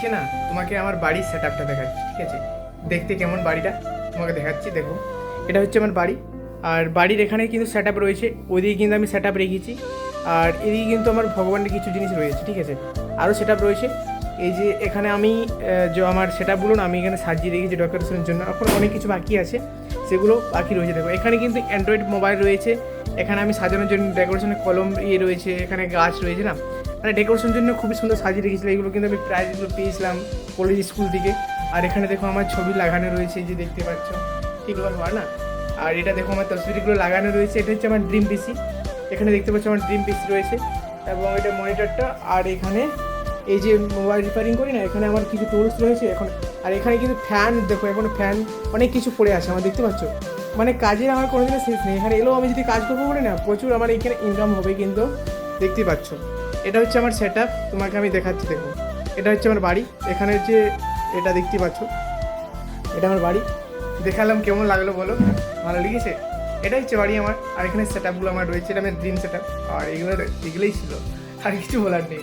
আজকে না তোমাকে আমার বাড়ির সেট আপটা দেখাচ্ছি, ঠিক আছে? দেখতে কেমন বাড়িটা তোমাকে দেখাচ্ছি। দেখো, এটা হচ্ছে আমার বাড়ি। আর বাড়ির এখানে কিন্তু সেট আপ রয়েছে, ওইদিকে কিন্তু আমি সেট আপ রেখেছি। আর এদিকে কিন্তু আমার ভগবানের কিছু জিনিস রয়েছে, ঠিক আছে? আরও সেট আপ রয়েছে। এই যে এখানে আমি যে আমার সেট আপগুলো না আমি এখানে সাজিয়ে রেখেছি ডেকোরেশনের জন্য। এখন অনেক কিছু বাকি আছে, সেগুলো বাকি রয়েছে। দেখো, এখানে কিন্তু অ্যান্ড্রয়েড মোবাইল রয়েছে। এখানে আমি সাজানোর জন্য ডেকোরেশনের কলম রয়েছে, এখানে গাছ রয়েছে না, মানে ডেকোরেশনের জন্য খুবই সুন্দর সাজিয়ে রেখেছিলো। এগুলো কিন্তু আমি প্রাইজগুলো পেয়েছিলাম কলেজ স্কুল থেকে। আর এখানে দেখো আমার ছবি লাগানো রয়েছে, এই যে দেখতে পাচ্ছ, ঠিক হয় না? আর এটা দেখো আমার তসবিরগুলো লাগানো রয়েছে। এটা হচ্ছে আমার ড্রিম পিসি। এখানে দেখতে পাচ্ছ আমার ড্রিম পিসি রয়েছে, এবং এটা মনিটরটা। আর এখানে এই যে মোবাইল রিপেয়ারিং করি না, এখানে আমার কিছু টুলস রয়েছে এখন। আর এখানে কিন্তু ফ্যান, দেখো এখন ফ্যান অনেক কিছু পড়ে আছে আমার, দেখতে পাচ্ছ। মানে কাজের আমার কোনো দিনও শেষ নেই। এখানে এলেও আমি যদি কাজ করবো বলে না, প্রচুর আমার এখানে ইনকাম হবে কিন্তু, দেখতে পাচ্ছ। এটা হচ্ছে আমার সেট আপ, তোমাকে আমি দেখাচ্ছি। দেখো, এটা হচ্ছে আমার বাড়ি। এখানে হচ্ছে এটা দেখতে পাচ্ছ, এটা আমার বাড়ি। দেখালাম, কেমন লাগলো বলো? ভালো লেগেছে? এটা হচ্ছে বাড়ি আমার। আর এখানে সেট আপগুলো আমার রয়েছে, এটা আমার ড্রিম সেট আপ। আর এগুলোই ছিল, আর কিছু বলার নেই।